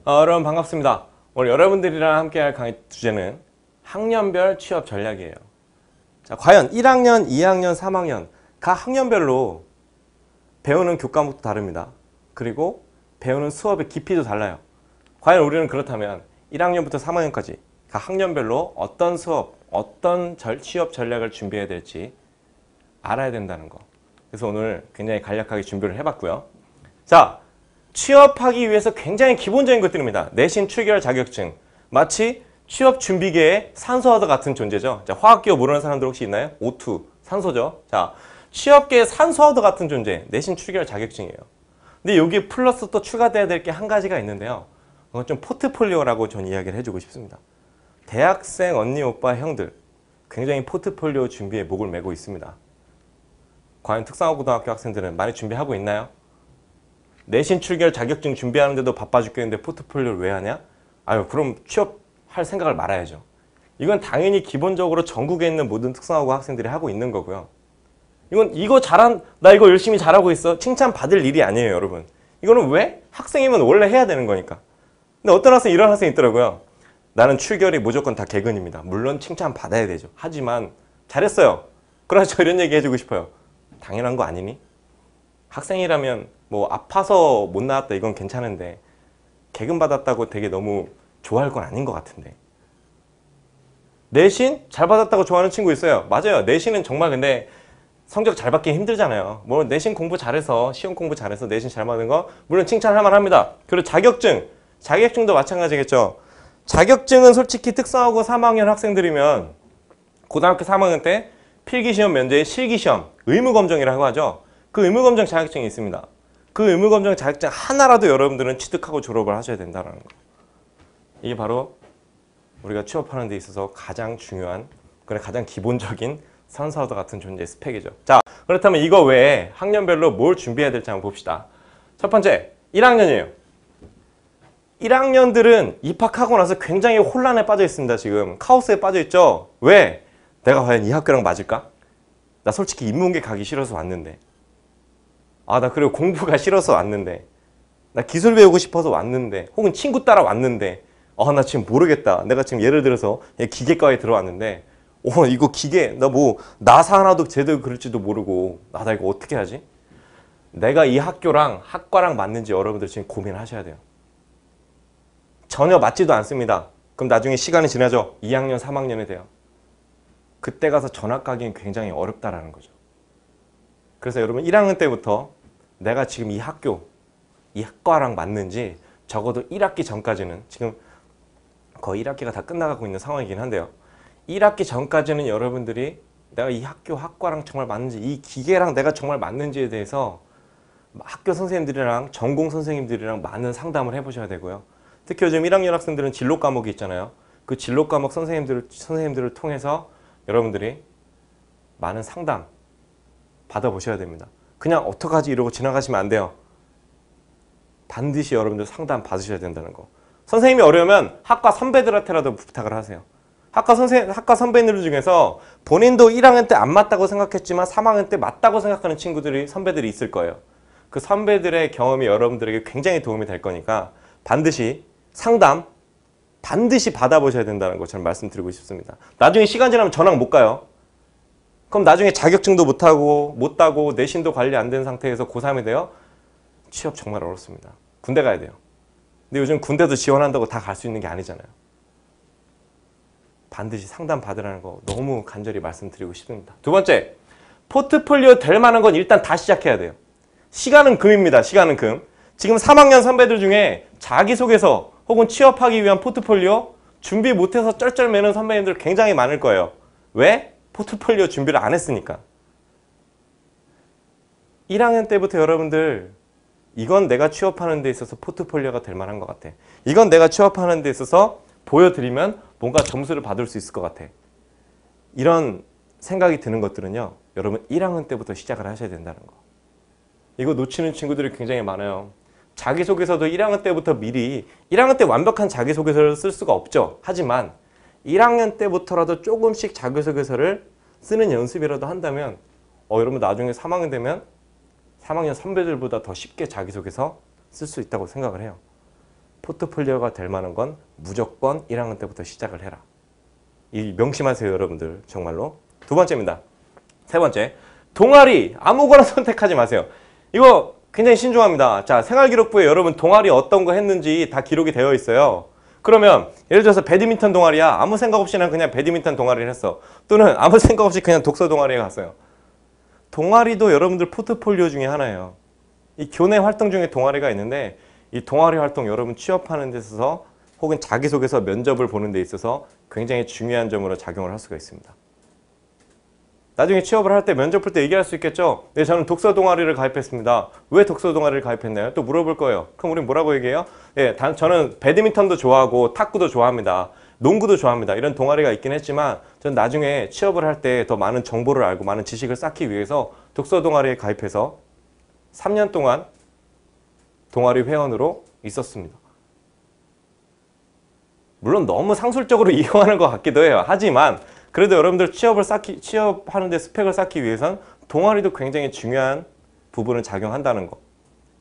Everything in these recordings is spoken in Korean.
여러분 반갑습니다. 오늘 여러분들이랑 함께 할 강의 주제는 학년별 취업 전략이에요. 자, 과연 1학년, 2학년, 3학년 각 학년별로 배우는 교과목도 다릅니다. 그리고 배우는 수업의 깊이도 달라요. 과연 우리는 그렇다면 1학년부터 3학년까지 각 학년별로 어떤 수업, 어떤 취업 전략을 준비해야 될지 알아야 된다는 거. 그래서 오늘 굉장히 간략하게 준비를 해봤고요. 자, 취업하기 위해서 굉장히 기본적인 것들입니다. 내신, 출결, 자격증. 마치 취업 준비계의 산소와도 같은 존재죠. 자, 화학기호 모르는 사람들 혹시 있나요? O2, 산소죠. 자, 취업계의 산소와도 같은 존재, 내신, 출결, 자격증이에요. 근데 여기에 플러스 또 추가돼야 될 게 한 가지가 있는데요. 그건 좀 포트폴리오라고 전 이야기를 해주고 싶습니다. 대학생 언니, 오빠, 형들 굉장히 포트폴리오 준비에 목을 메고 있습니다. 과연 특성화고등학교 학생들은 많이 준비하고 있나요? 내신, 출결, 자격증 준비하는데도 바빠 죽겠는데 포트폴리오를 왜 하냐? 아유, 그럼 취업할 생각을 말아야죠. 이건 당연히 기본적으로 전국에 있는 모든 특성화고 학생들이 하고 있는 거고요. 나 이거 열심히 잘하고 있어. 칭찬받을 일이 아니에요, 여러분. 이거는 왜? 학생이면 원래 해야 되는 거니까. 근데 어떤 학생, 이런 학생이 있더라고요. 나는 출결이 무조건 다 개근입니다. 물론 칭찬받아야 되죠. 하지만 잘했어요. 그러나 저 이런 얘기 해주고 싶어요. 당연한 거 아니니? 학생이라면 뭐 아파서 못 나왔다 이건 괜찮은데 개근 받았다고 되게 너무 좋아할 건 아닌 것 같은데. 내신 잘 받았다고 좋아하는 친구 있어요. 맞아요. 내신은 정말 근데 성적 잘 받기 힘들잖아요. 뭐 내신 공부 잘해서 시험 공부 잘해서 내신 잘 받은 거 물론 칭찬할 만합니다. 그리고 자격증도 마찬가지겠죠. 자격증은 솔직히 특성화고 3학년 학생들이면 고등학교 3학년 때 필기시험 면제의 실기시험 의무검정이라고 하죠. 그 의무검정 자격증이 있습니다. 그 의무검정 자격증 하나라도 여러분들은 취득하고 졸업을 하셔야 된다는 거. 이게 바로 우리가 취업하는 데 있어서 가장 중요한, 가장 기본적인 산소와도 같은 존재의 스펙이죠. 자, 그렇다면 이거 외에 학년별로 뭘 준비해야 될지 한번 봅시다. 첫 번째, 1학년이에요. 1학년들은 입학하고 나서 굉장히 혼란에 빠져 있습니다. 지금 카오스에 빠져 있죠. 왜? 내가 과연 이 학교랑 맞을까? 나 솔직히 인문계 가기 싫어서 왔는데, 나 그리고 공부가 싫어서 왔는데, 나 기술 배우고 싶어서 왔는데, 혹은 친구 따라 왔는데, 나 지금 모르겠다. 내가 지금 예를 들어서 기계과에 들어왔는데, 이거 기계, 나사 하나도 제대로 그릴지도 모르고, 나 이거 어떻게 하지? 내가 이 학교랑 학과랑 맞는지 여러분들 지금 고민하셔야 돼요. 전혀 맞지도 않습니다. 그럼 나중에 시간이 지나죠. 2학년, 3학년이 돼요. 그때 가서 전학 가기는 굉장히 어렵다라는 거죠. 그래서 여러분 1학년 때부터 내가 지금 이 학교, 이 학과랑 맞는지 적어도 1학기 전까지는, 지금 거의 1학기가 다 끝나가고 있는 상황이긴 한데요. 1학기 전까지는 여러분들이 내가 이 학교, 학과랑 정말 맞는지, 이 기계랑 내가 정말 맞는지에 대해서 학교 선생님들이랑 전공 선생님들이랑 많은 상담을 해보셔야 되고요. 특히 요즘 1학년 학생들은 진로 과목이 있잖아요. 그 진로 과목 선생님들을 통해서 여러분들이 많은 상담 받아보셔야 됩니다. 그냥 어떡하지 이러고 지나가시면 안 돼요. 반드시 여러분들 상담 받으셔야 된다는 거. 선생님이 어려우면 학과 선배들한테라도 부탁을 하세요. 학과 선배님들 중에서 본인도 1학년 때 안 맞다고 생각했지만 3학년 때 맞다고 생각하는 선배들이 있을 거예요. 그 선배들의 경험이 여러분들에게 굉장히 도움이 될 거니까 반드시 상담 반드시 받아보셔야 된다는 거 저는 말씀드리고 싶습니다. 나중에 시간 지나면 전학 못 가요. 그럼 나중에 자격증도 못 따고 내신도 관리 안 된 상태에서 고3이 돼요? 취업 정말 어렵습니다. 군대 가야 돼요. 근데 요즘 군대도 지원한다고 다 갈 수 있는 게 아니잖아요. 반드시 상담 받으라는 거 너무 간절히 말씀드리고 싶습니다. 두 번째, 포트폴리오 될 만한 건 일단 다 시작해야 돼요. 시간은 금입니다. 시간은 금. 지금 3학년 선배들 중에 자기소개서 혹은 취업하기 위한 포트폴리오 준비 못해서 쩔쩔매는 선배님들 굉장히 많을 거예요. 왜? 포트폴리오 준비를 안 했으니까. 1학년 때부터 여러분들 이건 내가 취업하는 데 있어서 포트폴리오가 될 만한 것 같아. 이건 내가 취업하는 데 있어서 보여드리면 뭔가 점수를 받을 수 있을 것 같아. 이런 생각이 드는 것들은요. 여러분 1학년 때부터 시작을 하셔야 된다는 거. 이거 놓치는 친구들이 굉장히 많아요. 자기소개서도 1학년 때부터 미리 1학년 때 완벽한 자기소개서를 쓸 수가 없죠. 하지만 1학년 때부터라도 조금씩 자기소개서를 쓰는 연습이라도 한다면 여러분 나중에 3학년 되면 3학년 선배들보다 더 쉽게 자기소개서 쓸 수 있다고 생각을 해요. 포트폴리오가 될 만한 건 무조건 1학년 때부터 시작을 해라. 이 명심하세요, 여러분들. 정말로. 두 번째입니다. 세 번째, 동아리 아무거나 선택하지 마세요. 이거 굉장히 신중합니다. 자, 생활기록부에 여러분 동아리 어떤 거 했는지 다 기록이 되어 있어요. 그러면 예를 들어서 배드민턴 동아리야. 아무 생각 없이 난 그냥 배드민턴 동아리를 했어. 또는 아무 생각 없이 그냥 독서 동아리에 갔어요. 동아리도 여러분들 포트폴리오 중에 하나예요. 이 교내 활동 중에 동아리가 있는데 이 동아리 활동 여러분 취업하는 데 있어서 혹은 자기소개서 면접을 보는 데 있어서 굉장히 중요한 점으로 작용을 할 수가 있습니다. 나중에 취업을 할 때 면접 볼 때 얘기할 수 있겠죠. 네, 저는 독서 동아리를 가입했습니다. 왜 독서 동아리를 가입했나요? 또 물어볼 거예요. 그럼 우린 뭐라고 얘기해요? 예, 저는 배드민턴도 좋아하고 탁구도 좋아합니다. 농구도 좋아합니다. 이런 동아리가 있긴 했지만 전 나중에 취업을 할 때 더 많은 정보를 알고 많은 지식을 쌓기 위해서 독서 동아리에 가입해서 3년 동안 동아리 회원으로 있었습니다. 물론 너무 상술적으로 이용하는 것 같기도 해요. 하지만 그래도 여러분들 취업하는 데 스펙을 쌓기 위해선 동아리도 굉장히 중요한 부분을 작용한다는 거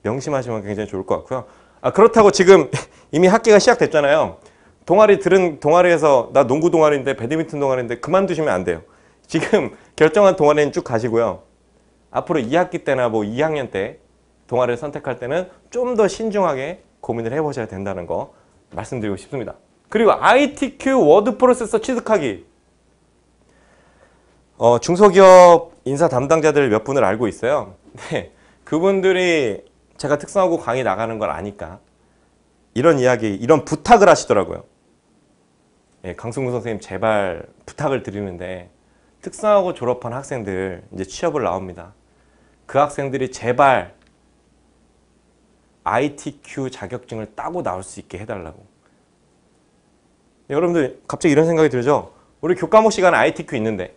명심하시면 굉장히 좋을 것 같고요. 그렇다고 지금 이미 학기가 시작됐잖아요. 동아리에서 나 농구 동아리인데 배드민턴 동아리인데 그만두시면 안 돼요. 지금 결정한 동아리는 쭉 가시고요. 앞으로 2학기 때나 뭐 2학년 때 동아리를 선택할 때는 좀 더 신중하게 고민을 해보셔야 된다는 거 말씀드리고 싶습니다. 그리고 ITQ 워드 프로세서 취득하기. 중소기업 인사 담당자들 몇 분을 알고 있어요. 네, 그분들이 제가 특성화고 강의 나가는 걸 아니까 이런 이야기, 이런 부탁을 하시더라고요. 예, 강승구 선생님 제발 부탁을 드리는데 특성화고 졸업한 학생들 이제 취업을 나옵니다. 그 학생들이 제발 ITQ 자격증을 따고 나올 수 있게 해달라고. 여러분들 갑자기 이런 생각이 들죠? 우리 교과목 시간에 ITQ 있는데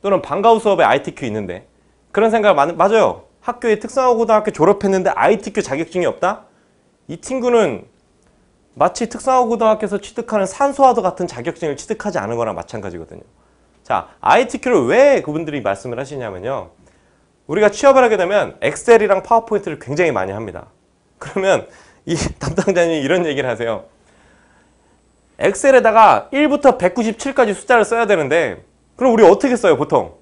또는 방과후 수업에 ITQ 있는데 그런 생각 맞아요. 학교에 특성화고등학교 졸업했는데 ITQ 자격증이 없다? 이 친구는 마치 특성화고등학교에서 취득하는 산수화도 같은 자격증을 취득하지 않은 거랑 마찬가지거든요. 자, ITQ를 왜 그분들이 말씀을 하시냐면요. 우리가 취업을 하게 되면 엑셀이랑 파워포인트를 굉장히 많이 합니다. 그러면 이 담당자님이 이런 얘기를 하세요. 엑셀에다가 1부터 197까지 숫자를 써야 되는데 그럼 우리 어떻게 써요 보통?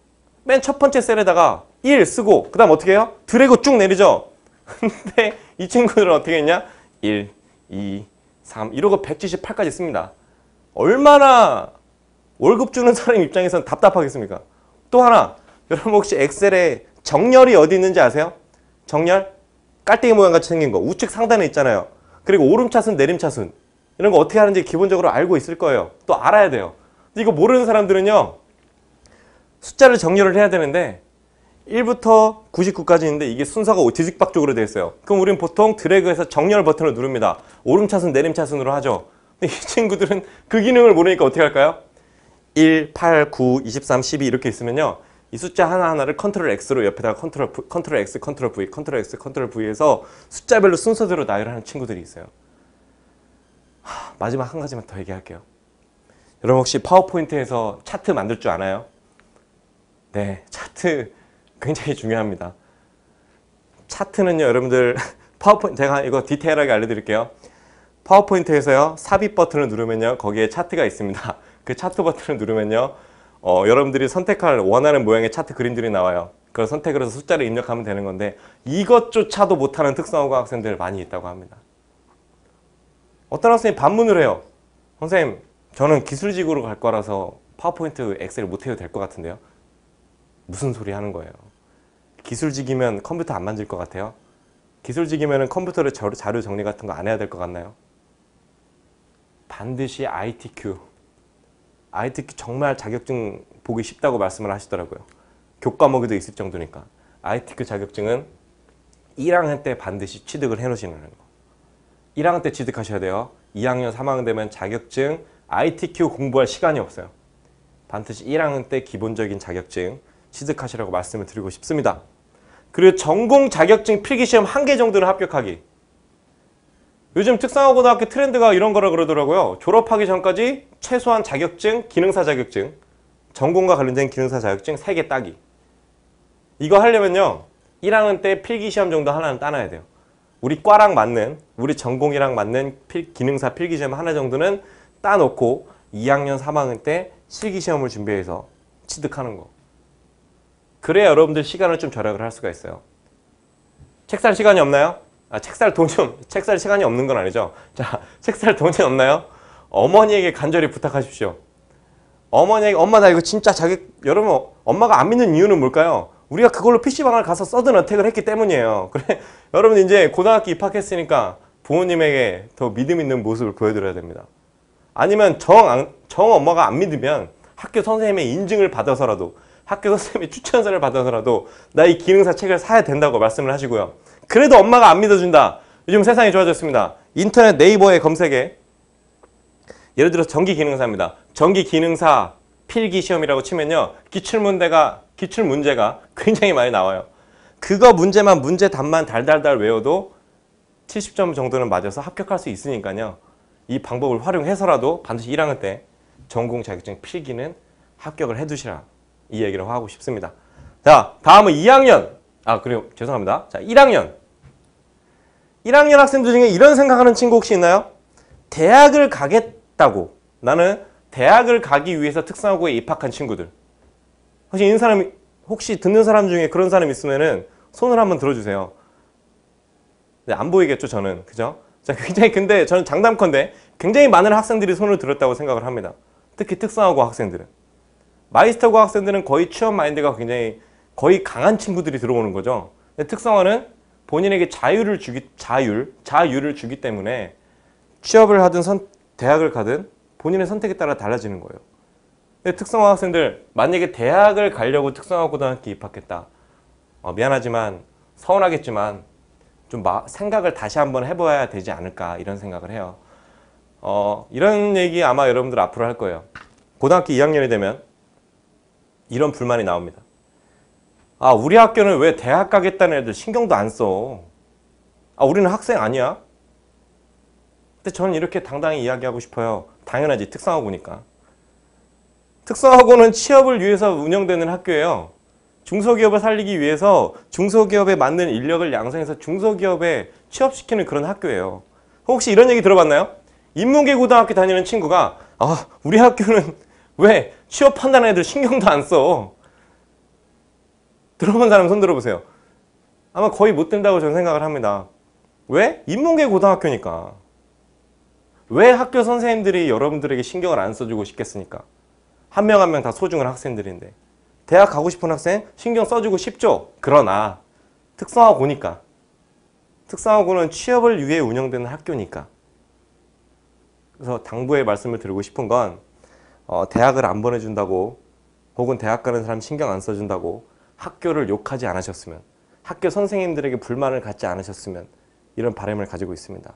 맨 첫 번째 셀에다가 1 쓰고 그 다음 어떻게 해요? 드래그 쭉 내리죠? 근데 이 친구들은 어떻게 했냐? 1, 2, 3 이러고 178까지 씁니다. 얼마나 월급 주는 사람 입장에서는 답답하겠습니까? 또 하나, 여러분 혹시 엑셀에 정렬이 어디 있는지 아세요? 정렬? 깔때기 모양 같이 생긴 거 우측 상단에 있잖아요. 그리고 오름차순, 내림차순 이런 거 어떻게 하는지 기본적으로 알고 있을 거예요. 또 알아야 돼요. 근데 이거 모르는 사람들은요. 숫자를 정렬을 해야 되는데 1부터 99까지 있는데 이게 순서가 뒤죽박죽으로 되어 있어요. 그럼 우리는 보통 드래그해서 정렬 버튼을 누릅니다. 오름차순, 내림차순으로 하죠. 근데 이 친구들은 그 기능을 모르니까 어떻게 할까요? 1, 8, 9, 23, 12 이렇게 있으면요. 이 숫자 하나하나를 컨트롤 X로 옆에다가 컨트롤 X, 컨트롤 V, 컨트롤 X, 컨트롤 V에서 숫자별로 순서대로 나열하는 친구들이 있어요. 마지막 한 가지만 더 얘기할게요. 여러분 혹시 파워포인트에서 차트 만들 줄 아나요? 네, 차트 굉장히 중요합니다. 차트는요, 여러분들 파워포인트 제가 이거 디테일하게 알려드릴게요. 파워포인트에서요, 삽입 버튼을 누르면요, 거기에 차트가 있습니다. 그 차트 버튼을 누르면요, 여러분들이 선택할 원하는 모양의 차트 그림들이 나와요. 그걸 선택을 해서 숫자를 입력하면 되는 건데 이것조차도 못하는 특성화고 학생들 많이 있다고 합니다. 어떤 학생이 반문을 해요. 선생님, 저는 기술직으로 갈 거라서 파워포인트 엑셀을 못해도 될 것 같은데요. 무슨 소리 하는 거예요. 기술직이면 컴퓨터 안 만질 것 같아요. 기술직이면 컴퓨터로 자료 정리 같은 거 안 해야 될 것 같나요? 반드시 ITQ 정말 자격증 보기 쉽다고 말씀을 하시더라고요. 교과목에도 있을 정도니까. ITQ 자격증은 1학년 때 반드시 취득을 해놓으시는 거. 1학년 때 취득하셔야 돼요. 2학년, 3학년 되면 자격증, ITQ 공부할 시간이 없어요. 반드시 1학년 때 기본적인 자격증 취득하시라고 말씀을 드리고 싶습니다. 그리고 전공 자격증 필기시험 1개 정도는 합격하기. 요즘 특성화고등학교 트렌드가 이런 거라 그러더라고요. 졸업하기 전까지 최소한 자격증, 기능사 자격증, 전공과 관련된 기능사 자격증 3개 따기. 이거 하려면요. 1학년 때 필기시험 정도 하나는 따놔야 돼요. 우리 과랑 맞는, 우리 전공이랑 맞는 기능사 필기시험 하나 정도는 따놓고 2학년 3학년 때 실기시험을 준비해서 취득하는 거. 그래야 여러분들 시간을 좀 절약을 할 수가 있어요. 책 살 시간이 없나요? 책 살 시간이 없는 건 아니죠. 자, 책 살 돈이 없나요? 어머니에게 간절히 부탁하십시오. 어머니에게, 엄마 나 이거 진짜 여러분, 엄마가 안 믿는 이유는 뭘까요? 우리가 그걸로 PC방을 가서 서든 어택을 했기 때문이에요. 그래, 여러분 이제 고등학교 입학했으니까 부모님에게 더 믿음 있는 모습을 보여드려야 됩니다. 아니면 정 엄마가 안 믿으면 학교 선생님의 인증을 받아서라도, 학교 선생님의 추천서를 받아서라도 나 이 기능사 책을 사야 된다고 말씀을 하시고요. 그래도 엄마가 안 믿어준다. 요즘 세상이 좋아졌습니다. 인터넷 네이버에 검색에 예를 들어서 전기기능사입니다. 전기기능사 필기시험이라고 치면요. 기출문제가 굉장히 많이 나와요. 그거 문제 답만 달달달 외워도 70점 정도는 맞아서 합격할 수 있으니까요. 이 방법을 활용해서라도 반드시 1학년 때 전공 자격증 필기는 합격을 해두시라. 이 얘기를 하고 싶습니다. 자, 다음은 2학년. 그리고 죄송합니다. 자, 1학년. 1학년 학생들 중에 이런 생각하는 친구 혹시 있나요? 대학을 가겠다고. 나는 대학을 가기 위해서 특성화고에 입학한 친구들. 혹시 듣는 사람 중에 그런 사람 있으면은 손을 한번 들어주세요. 네, 안 보이겠죠, 저는. 그죠? 자, 근데 저는 장담컨대 굉장히 많은 학생들이 손을 들었다고 생각을 합니다. 특히 특성화고 학생들은. 마이스터고 학생들은 거의 취업 마인드가 굉장히 거의 강한 친구들이 들어오는 거죠. 근데 특성화는 본인에게 자유를 주기 때문에 취업을 하든 대학을 가든 본인의 선택에 따라 달라지는 거예요. 근데 특성화 학생들 만약에 대학을 가려고 특성화 고등학교에 입학했다. 미안하지만 서운하겠지만 좀 생각을 다시 한번 해봐야 되지 않을까 이런 생각을 해요. 이런 얘기 아마 여러분들 앞으로 할 거예요. 고등학교 2학년이 되면 이런 불만이 나옵니다. 우리 학교는 왜 대학 가겠다는 애들 신경도 안 써. 우리는 학생 아니야? 근데 저는 이렇게 당당히 이야기하고 싶어요. 당연하지, 특성화고니까. 특성화고는 취업을 위해서 운영되는 학교예요. 중소기업을 살리기 위해서 중소기업에 맞는 인력을 양성해서 중소기업에 취업시키는 그런 학교예요. 혹시 이런 얘기 들어봤나요? 인문계 고등학교 다니는 친구가 우리 학교는 왜 취업한다는 애들 신경도 안 써. 들어본 사람 손 들어보세요. 아마 거의 못 된다고 저는 생각을 합니다. 왜? 인문계 고등학교니까. 왜 학교 선생님들이 여러분들에게 신경을 안 써주고 싶겠습니까? 한 명 한 명 다 소중한 학생들인데. 대학 가고 싶은 학생 신경 써주고 싶죠? 그러나 특성화고니까. 특성화고는 취업을 위해 운영되는 학교니까. 그래서 당부의 말씀을 드리고 싶은 건 대학을 안 보내준다고 혹은 대학 가는 사람 신경 안 써준다고 학교를 욕하지 않으셨으면, 학교 선생님들에게 불만을 갖지 않으셨으면 이런 바람을 가지고 있습니다.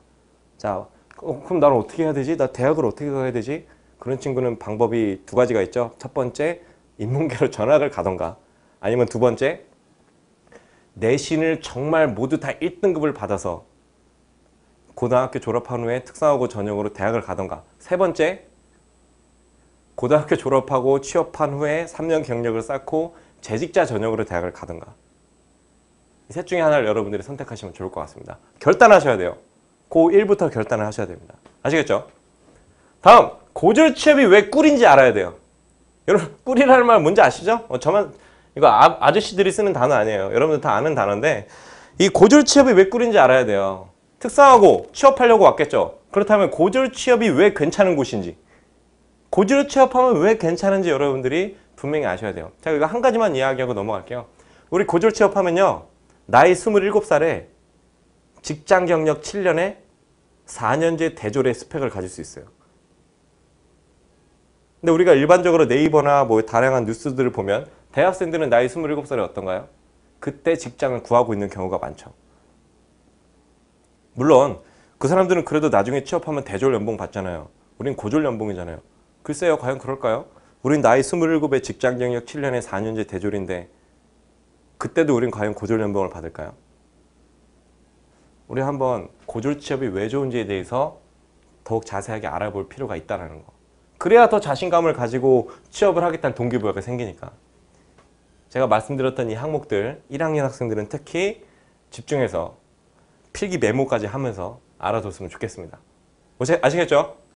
자, 그럼 나는 어떻게 해야 되지? 나 대학을 어떻게 가야 되지? 그런 친구는 방법이 두 가지가 있죠. 첫 번째, 인문계로 전학을 가던가, 아니면 두 번째, 내신을 정말 모두 다 1등급을 받아서 고등학교 졸업한 후에 특성화고 전형으로 대학을 가던가, 세 번째, 고등학교 졸업하고 취업한 후에 3년 경력을 쌓고 재직자 전형으로 대학을 가던가. 이 셋 중에 하나를 여러분들이 선택하시면 좋을 것 같습니다. 결단하셔야 돼요. 고1부터 결단을 하셔야 됩니다. 아시겠죠? 다음, 고졸 취업이 왜 꿀인지 알아야 돼요. 여러분, 꿀이라는 말 뭔지 아시죠? 이거 아저씨들이 쓰는 단어 아니에요. 여러분들 다 아는 단어인데, 이 고졸 취업이 왜 꿀인지 알아야 돼요. 특성화고 취업하려고 왔겠죠? 그렇다면 고졸 취업이 왜 괜찮은 곳인지, 고졸 취업하면 왜 괜찮은지 여러분들이 분명히 아셔야 돼요. 자, 이거 한 가지만 이야기하고 넘어갈게요. 우리 고졸 취업하면요, 나이 27살에 직장 경력 7년에 4년제 대졸의 스펙을 가질 수 있어요. 근데 우리가 일반적으로 네이버나 다양한 뉴스들을 보면 대학생들은 나이 27살에 어떤가요? 그때 직장을 구하고 있는 경우가 많죠. 물론 그 사람들은 그래도 나중에 취업하면 대졸 연봉 받잖아요. 우린 고졸 연봉이잖아요. 글쎄요, 과연 그럴까요? 우린 나이 27에 직장 경력 7년에 4년제 대졸인데 그때도 우린 과연 고졸 연봉을 받을까요? 우리 한번 고졸 취업이 왜 좋은지에 대해서 더욱 자세하게 알아볼 필요가 있다는 거. 그래야 더 자신감을 가지고 취업을 하겠다는 동기부여가 생기니까. 제가 말씀드렸던 이 항목들, 1학년 학생들은 특히 집중해서 필기 메모까지 하면서 알아뒀으면 좋겠습니다. 아시겠죠?